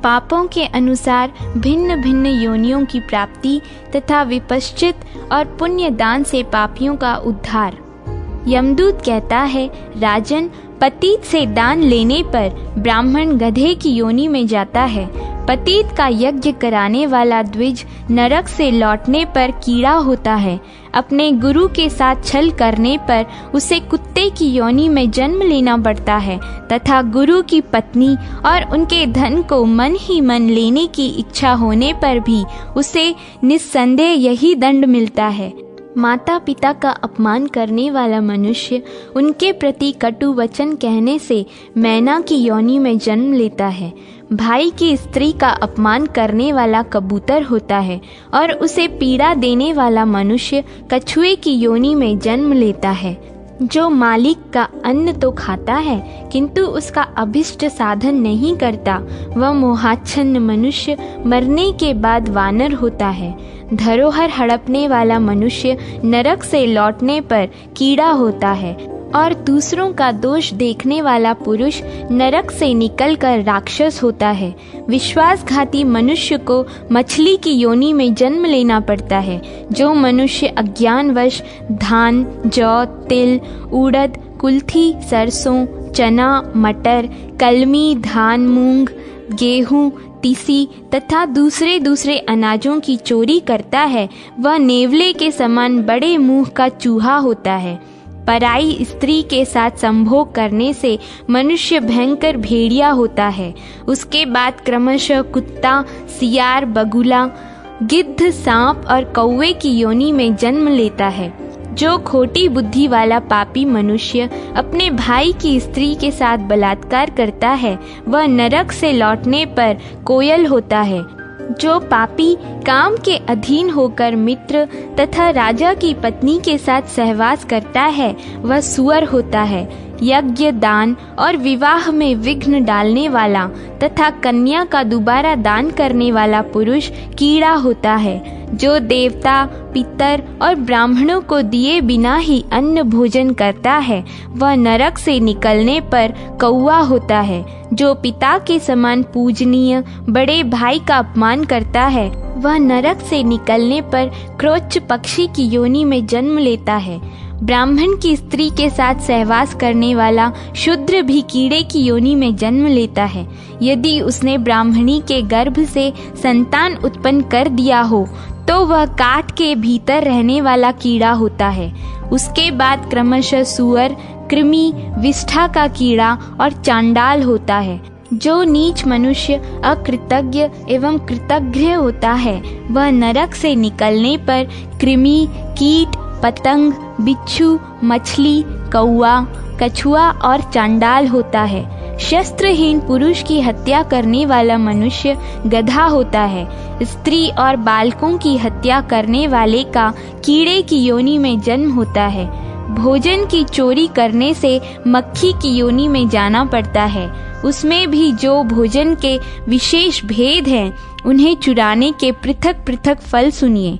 पापों के अनुसार भिन्न भिन्न योनियों की प्राप्ति तथा विपश्चित और पुण्य दान से पापियों का उद्धार। यमदूत कहता है, राजन, पतित से दान लेने पर ब्राह्मण गधे की योनि में जाता है। पतित का यज्ञ कराने वाला द्विज नरक से लौटने पर कीड़ा होता है। अपने गुरु के साथ छल करने पर उसे कुत्ते की योनि में जन्म लेना पड़ता है तथा गुरु की पत्नी और उनके धन को मन ही मन लेने की इच्छा होने पर भी उसे निस्संदेह यही दंड मिलता है। माता पिता का अपमान करने वाला मनुष्य उनके प्रति कटु वचन कहने से मैना की योनि में जन्म लेता है। भाई की स्त्री का अपमान करने वाला कबूतर होता है और उसे पीड़ा देने वाला मनुष्य कछुए की योनि में जन्म लेता है। जो मालिक का अन्न तो खाता है किंतु उसका अभिष्ट साधन नहीं करता, वह मोहाच्छन्न मनुष्य मरने के बाद वानर होता है। धरोहर हड़पने वाला मनुष्य नरक से लौटने पर कीड़ा होता है और दूसरों का दोष देखने वाला पुरुष नरक से निकलकर राक्षस होता है। विश्वासघाती मनुष्य को मछली की योनि में जन्म लेना पड़ता है। जो मनुष्य अज्ञानवश धान, जौ, तिल, उड़द, कुल्थी, सरसों, चना, मटर, कलमी, धान, मूंग, गेहूं, तीसी तथा दूसरे अनाजों की चोरी करता है, वह नेवले के समान बड़े मुंह का चूहा होता है। पराई स्त्री के साथ संभोग करने से मनुष्य भयंकर भेड़िया होता है। उसके बाद क्रमशः कुत्ता, सियार, बगुला, गिद्ध, सांप और कौवे की योनि में जन्म लेता है। जो खोटी बुद्धि वाला पापी मनुष्य अपने भाई की स्त्री के साथ बलात्कार करता है, वह नरक से लौटने पर कोयल होता है। जो पापी काम के अधीन होकर मित्र तथा राजा की पत्नी के साथ सहवास करता है, वह सुअर होता है। यज्ञ, दान और विवाह में विघ्न डालने वाला तथा कन्या का दोबारा दान करने वाला पुरुष कीड़ा होता है। जो देवता, पितर और ब्राह्मणों को दिए बिना ही अन्न भोजन करता है, वह नरक से निकलने पर कौवा होता है। जो पिता के समान पूजनीय बड़े भाई का अपमान करता है, वह नरक से निकलने पर क्रोच पक्षी की योनि में जन्म लेता है। ब्राह्मण की स्त्री के साथ सहवास करने वाला शूद्र भी कीड़े की योनि में जन्म लेता है। यदि उसने ब्राह्मणी के गर्भ से संतान उत्पन्न कर दिया हो तो वह काठ के भीतर रहने वाला कीड़ा होता है। उसके बाद क्रमशः सुअर, कृमि, विष्ठा का कीड़ा और चांडाल होता है। जो नीच मनुष्य अकृतज्ञ एवं कृतज्ञ होता है, वह नरक से निकलने पर कृमि, कीट, पतंग, बिच्छू, मछली, कौवा, कछुआ और चांडाल होता है। शस्त्रहीन पुरुष की हत्या करने वाला मनुष्य गधा होता है। स्त्री और बालकों की हत्या करने वाले का कीड़े की योनि में जन्म होता है। भोजन की चोरी करने से मक्खी की योनि में जाना पड़ता है। उसमें भी जो भोजन के विशेष भेद हैं, उन्हें चुराने के पृथक पृथक फल सुनिए।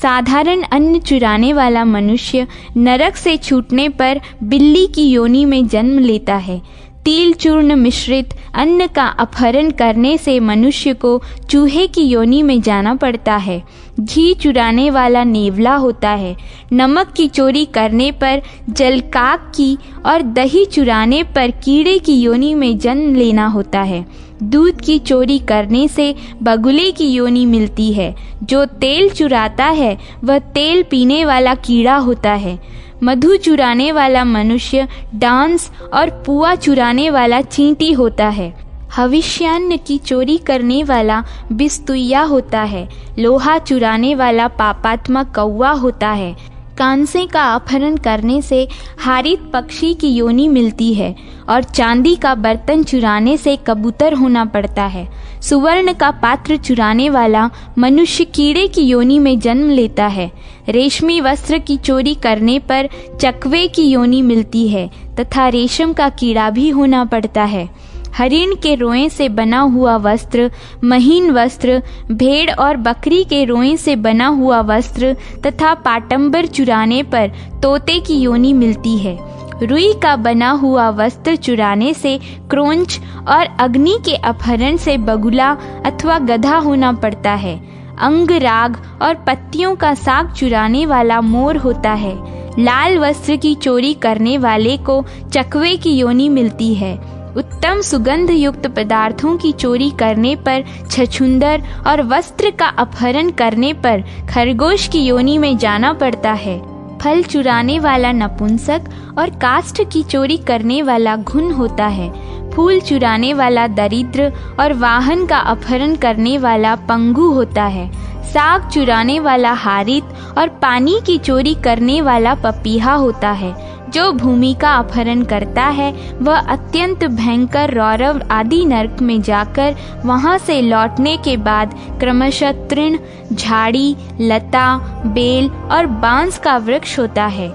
साधारण अन्न चुराने वाला मनुष्य नरक से छूटने पर बिल्ली की योनि में जन्म लेता है। तिल चूर्ण मिश्रित अन्न का अपहरण करने से मनुष्य को चूहे की योनि में जाना पड़ता है। घी चुराने वाला नेवला होता है। नमक की चोरी करने पर जलकाक की और दही चुराने पर कीड़े की योनि में जन्म लेना होता है। दूध की चोरी करने से बगुले की योनि मिलती है। जो तेल चुराता है वह तेल पीने वाला कीड़ा होता है। मधु चुराने वाला मनुष्य डांस और पुआ चुराने वाला चींटी होता है। हविष्यान्न की चोरी करने वाला बिस्तुइया होता है। लोहा चुराने वाला पापात्मा कौवा होता है। कांसे का अपहरण करने से हारित पक्षी की योनि मिलती है और चांदी का बर्तन चुराने से कबूतर होना पड़ता है। सुवर्ण का पात्र चुराने वाला मनुष्य कीड़े की योनि में जन्म लेता है। रेशमी वस्त्र की चोरी करने पर चकवे की योनि मिलती है तथा रेशम का कीड़ा भी होना पड़ता है। हरिण के रोएं से बना हुआ वस्त्र, महीन वस्त्र, भेड़ और बकरी के रोएं से बना हुआ वस्त्र तथा पाटंबर चुराने पर तोते की योनि मिलती है। रुई का बना हुआ वस्त्र चुराने से क्रोंच और अग्नि के अपहरण से बगुला अथवा गधा होना पड़ता है। अंग राग और पत्तियों का साग चुराने वाला मोर होता है। लाल वस्त्र की चोरी करने वाले को चकवे की योनि मिलती है। उत्तम सुगंध युक्त पदार्थों की चोरी करने पर छछूंदर और वस्त्र का अपहरण करने पर खरगोश की योनि में जाना पड़ता है। फल चुराने वाला नपुंसक और काष्ठ की चोरी करने वाला घुन होता है। फूल चुराने वाला दरिद्र और वाहन का अपहरण करने वाला पंगु होता है। साग चुराने वाला हारित और पानी की चोरी करने वाला पपीहा होता है। जो भूमि का अपहरण करता है वह अत्यंत भयंकर रौरव आदि नरक में जाकर वहां से लौटने के बाद क्रमशः तृण, झाड़ी, लता, बेल और बांस का वृक्ष होता है।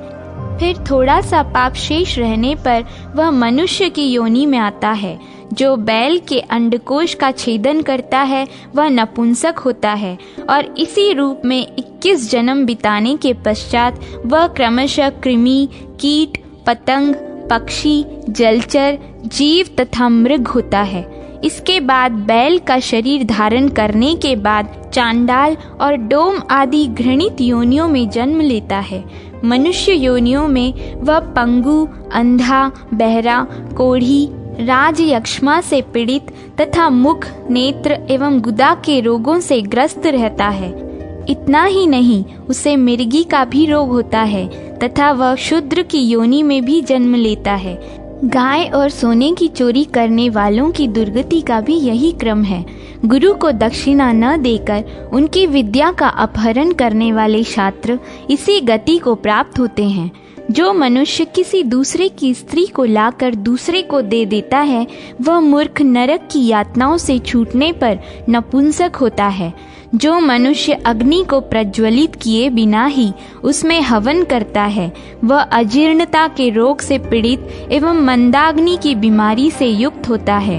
फिर थोड़ा सा पाप शेष रहने पर वह मनुष्य की योनि में आता है। जो बैल के अंडकोश का छेदन करता है वह नपुंसक होता है और इसी रूप में 21 जन्म बिताने के पश्चात वह क्रमशः कृमि, कीट, पतंग, पक्षी, जलचर, जीव तथा मृग होता है। इसके बाद बैल का शरीर धारण करने के बाद चांडाल और डोम आदि घृणित योनियों में जन्म लेता है। मनुष्य योनियों में वह पंगु, अंधा, बहरा, कोढ़ी, राजयक्ष्मा से पीड़ित तथा मुख, नेत्र एवं गुदा के रोगों से ग्रस्त रहता है। इतना ही नहीं, उसे मिर्गी का भी रोग होता है तथा वह शूद्र की योनि में भी जन्म लेता है। गाय और सोने की चोरी करने वालों की दुर्गति का भी यही क्रम है। गुरु को दक्षिणा न देकर उनकी विद्या का अपहरण करने वाले छात्र इसी गति को प्राप्त होते हैं। जो मनुष्य किसी दूसरे की स्त्री को लाकर दूसरे को दे देता है वह मूर्ख नरक की यातनाओं से छूटने पर नपुंसक होता है। जो मनुष्य अग्नि को प्रज्वलित किए बिना ही उसमें हवन करता है वह अजीर्णता के रोग से पीड़ित एवं मंदाग्नि की बीमारी से युक्त होता है।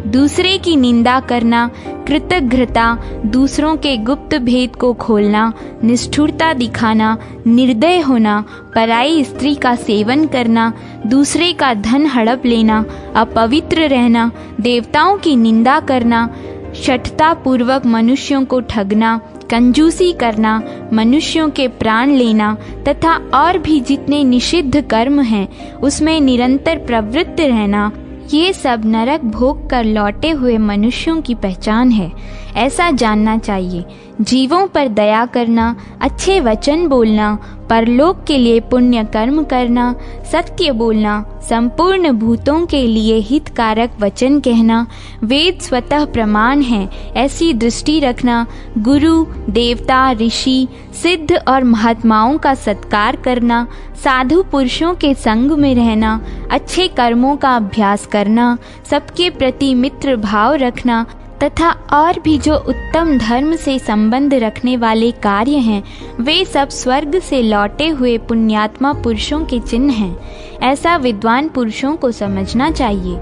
दूसरे की निंदा करना, कृतघ्नता, दूसरों के गुप्त भेद को खोलना, निष्ठुरता दिखाना, निर्दय होना, पराई स्त्री का सेवन करना, दूसरे का धन हड़प लेना, अपवित्र रहना, देवताओं की निंदा करना, शठता पूर्वक मनुष्यों को ठगना, कंजूसी करना, मनुष्यों के प्राण लेना तथा और भी जितने निषिद्ध कर्म हैं उसमें निरंतर प्रवृत्त रहना, ये सब नरक भोग कर लौटे हुए मनुष्यों की पहचान है। ऐसा जानना चाहिए। जीवों पर दया करना, अच्छे वचन बोलना, परलोक के लिए पुण्य कर्म करना, सत्य बोलना, संपूर्ण भूतों के लिए हितकारक वचन कहना, वेद स्वतः प्रमाण है ऐसी दृष्टि रखना, गुरु, देवता, ऋषि, सिद्ध और महात्माओं का सत्कार करना, साधु पुरुषों के संग में रहना, अच्छे कर्मों का अभ्यास करना, सबके प्रति मित्र भाव रखना तथा और भी जो उत्तम धर्म से संबंध रखने वाले कार्य हैं वे सब स्वर्ग से लौटे हुए पुण्यात्मा पुरुषों के चिन्ह हैं। ऐसा विद्वान पुरुषों को समझना चाहिए।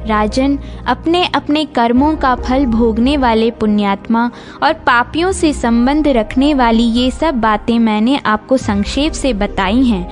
राजन, अपने अपने कर्मों का फल भोगने वाले पुण्यात्मा और पापियों से संबंध रखने वाली ये सब बातें मैंने आपको संक्षेप से बताई हैं।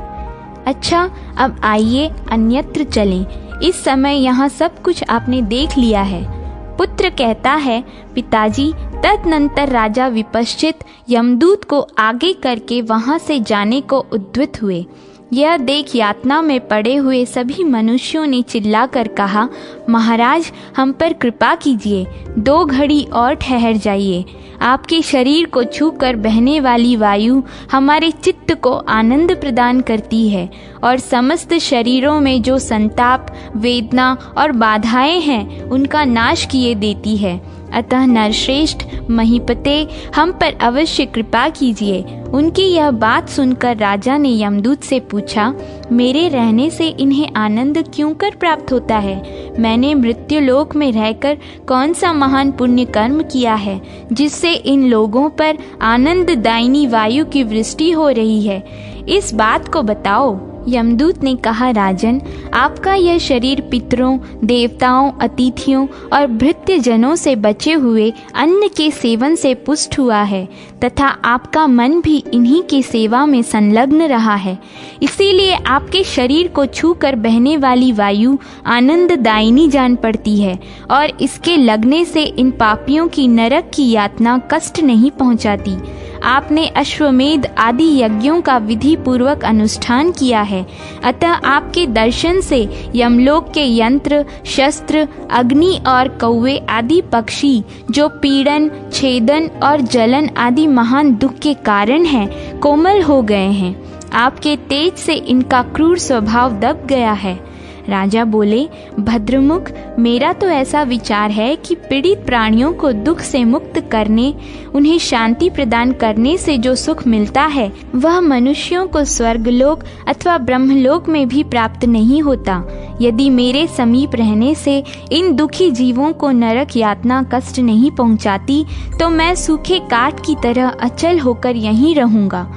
अच्छा, अब आइए अन्यत्र चलें। इस समय यहाँ सब कुछ आपने देख लिया है। पुत्र कहता है, पिताजी, तदनंतर राजा विपश्चित यमदूत को आगे करके वहां से जाने को उद्यत हुए। यह देख यातना में पड़े हुए सभी मनुष्यों ने चिल्लाकर कहा, महाराज, हम पर कृपा कीजिए, 2 घड़ी और ठहर जाइए। आपके शरीर को छूकर बहने वाली वायु हमारे चित्त को आनंद प्रदान करती है और समस्त शरीरों में जो संताप, वेदना और बाधाएं हैं उनका नाश किए देती है। अतः नरश्रेष्ठ महीपते, हम पर अवश्य कृपा कीजिए। उनकी यह बात सुनकर राजा ने यमदूत से पूछा, मेरे रहने से इन्हें आनंद क्यों कर प्राप्त होता है? मैंने मृत्युलोक में रहकर कौन सा महान पुण्य कर्म किया है जिससे इन लोगों पर आनंददायिनी वायु की वृष्टि हो रही है? इस बात को बताओ। यमदूत ने कहा, राजन, आपका यह शरीर पितरों, देवताओं, अतिथियों और भृत्यजनों से बचे हुए अन्न के सेवन से पुष्ट हुआ है तथा आपका मन भी इन्हीं की सेवा में संलग्न रहा है। इसीलिए आपके शरीर को छूकर बहने वाली वायु आनंददायिनी जान पड़ती है और इसके लगने से इन पापियों की नरक की यातना कष्ट नहीं पहुंचाती। आपने अश्वमेध आदि यज्ञों का विधि पूर्वक अनुष्ठान किया है, अतः आपके दर्शन से यमलोक के यंत्र, शस्त्र, अग्नि और कौवे आदि पक्षी जो पीड़न, छेदन और जलन आदि महान दुख के कारण हैं, कोमल हो गए हैं। आपके तेज से इनका क्रूर स्वभाव दब गया है। राजा बोले, भद्रमुख, मेरा तो ऐसा विचार है कि पीड़ित प्राणियों को दुख से मुक्त करने, उन्हें शांति प्रदान करने से जो सुख मिलता है वह मनुष्यों को स्वर्गलोक अथवा ब्रह्मलोक में भी प्राप्त नहीं होता। यदि मेरे समीप रहने से इन दुखी जीवों को नरक यातना कष्ट नहीं पहुंचाती तो मैं सूखे काठ की तरह अचल होकर यहीं रहूंगा।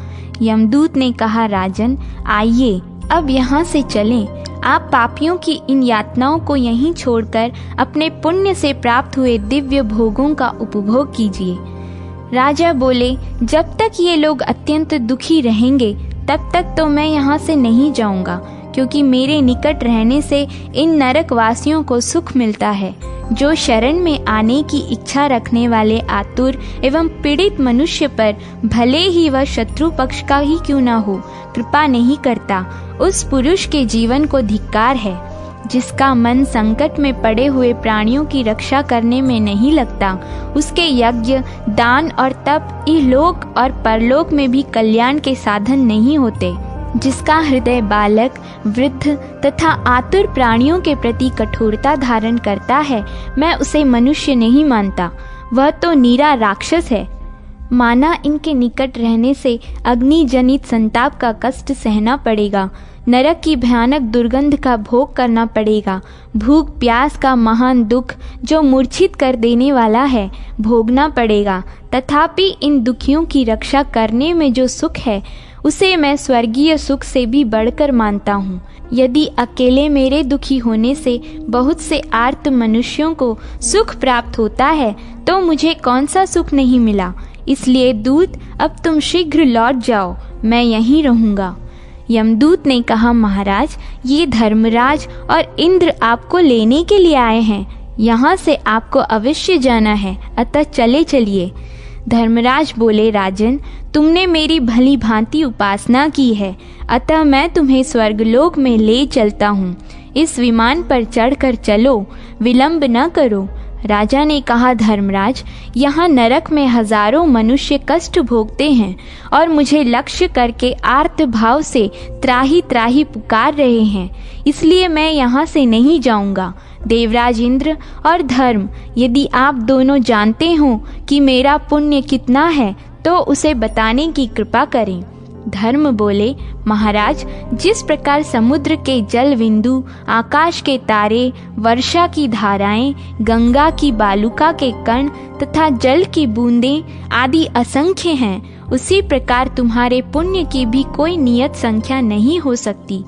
यमदूत ने कहा, राजन, आइए अब यहाँ से चलें। आप पापियों की इन यातनाओं को यहीं छोड़कर अपने पुण्य से प्राप्त हुए दिव्य भोगों का उपभोग कीजिए। राजा बोले, जब तक ये लोग अत्यंत दुखी रहेंगे तब तक तो मैं यहाँ से नहीं जाऊंगा, क्योंकि मेरे निकट रहने से इन नरकवासियों को सुख मिलता है। जो शरण में आने की इच्छा रखने वाले आतुर एवं पीड़ित मनुष्य पर भले ही वह शत्रु पक्ष का ही क्यों न हो, कृपा नहीं करता, उस पुरुष के जीवन को धिक्कार है। जिसका मन संकट में पड़े हुए प्राणियों की रक्षा करने में नहीं लगता, उसके यज्ञ, दान और तप इहलोक और परलोक में भी कल्याण के साधन नहीं होते। जिसका हृदय बालक, वृद्ध तथा आतुर प्राणियों के प्रति कठोरता धारण करता है, मैं उसे मनुष्य नहीं मानता, वह तो नीरा राक्षस है। माना इनके निकट रहने से अग्नि जनित संताप का कष्ट सहना पड़ेगा, नरक की भयानक दुर्गंध का भोग करना पड़ेगा, भूख प्यास का महान दुख जो मूर्छित कर देने वाला है भोगना पड़ेगा। तथापि इन दुखियों की रक्षा करने में जो सुख है उसे मैं स्वर्गीय सुख से भी बढ़कर मानता हूँ। यदि अकेले मेरे दुखी होने से बहुत से आर्त मनुष्यों को सुख प्राप्त होता है तो मुझे कौन सा सुख नहीं मिला। इसलिए दूत, अब तुम शीघ्र लौट जाओ, मैं यहीं रहूंगा। यमदूत ने कहा, महाराज, ये धर्मराज और इंद्र आपको लेने के लिए आए हैं, यहाँ से आपको अवश्य जाना है, अतः चले चलिए। धर्मराज बोले, राजन, तुमने मेरी भली भांति उपासना की है, अतः मैं तुम्हें स्वर्गलोक में ले चलता हूँ। इस विमान पर चढ़कर चलो, विलंब न करो। राजा ने कहा, धर्मराज, यहाँ नरक में हजारों मनुष्य कष्ट भोगते हैं और मुझे लक्ष्य करके आर्त भाव से त्राही त्राही पुकार रहे हैं, इसलिए मैं यहाँ से नहीं जाऊँगा। देवराज इंद्र और धर्म, यदि आप दोनों जानते हो कि मेरा पुण्य कितना है तो उसे बताने की कृपा करें। धर्म बोले, महाराज, जिस प्रकार समुद्र के जल बिंदु, आकाश के तारे, वर्षा की धाराएं, गंगा की बालुका के कण तथा जल की बूंदें आदि असंख्य हैं, उसी प्रकार तुम्हारे पुण्य की भी कोई नियत संख्या नहीं हो सकती।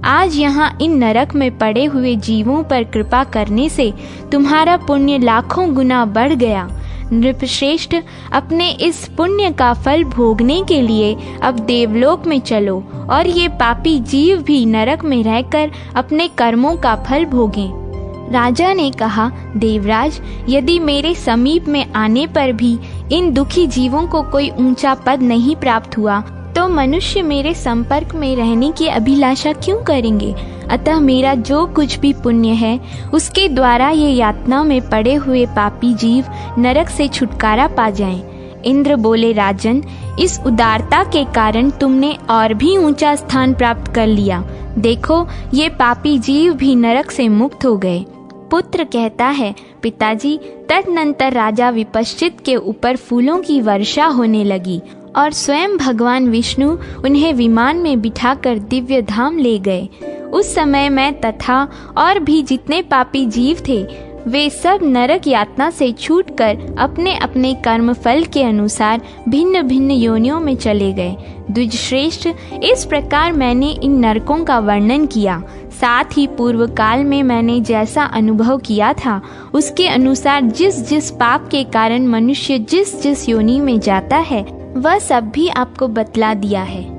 आज यहाँ इन नरक में पड़े हुए जीवों पर कृपा करने से तुम्हारा पुण्य लाखों गुना बढ़ गया। नृपश्रेष्ठ, अपने इस पुण्य का फल भोगने के लिए अब देवलोक में चलो और ये पापी जीव भी नरक में रहकर अपने कर्मों का फल भोगें। राजा ने कहा, देवराज, यदि मेरे समीप में आने पर भी इन दुखी जीवों को कोई ऊंचा पद नहीं प्राप्त हुआ तो मनुष्य मेरे संपर्क में रहने की अभिलाषा क्यों करेंगे। अतः मेरा जो कुछ भी पुण्य है उसके द्वारा ये यातना में पड़े हुए पापी जीव नरक से छुटकारा पा जाएं। इंद्र बोले, राजन, इस उदारता के कारण तुमने और भी ऊंचा स्थान प्राप्त कर लिया। देखो, ये पापी जीव भी नरक से मुक्त हो गए। पुत्र कहता है, पिताजी, तदनंतर राजा विपश्चित के ऊपर फूलों की वर्षा होने लगी और स्वयं भगवान विष्णु उन्हें विमान में बिठाकर दिव्य धाम ले गए। उस समय मैं तथा और भी जितने पापी जीव थे वे सब नरक यातना से छूटकर अपने अपने कर्म फल के अनुसार भिन्न भिन्न योनियों में चले गए। द्विजश्रेष्ठ, इस प्रकार मैंने इन नरकों का वर्णन किया। साथ ही पूर्व काल में मैंने जैसा अनुभव किया था उसके अनुसार जिस जिस पाप के कारण मनुष्य जिस जिस योनि में जाता है वह सब भी आपको बतला दिया है।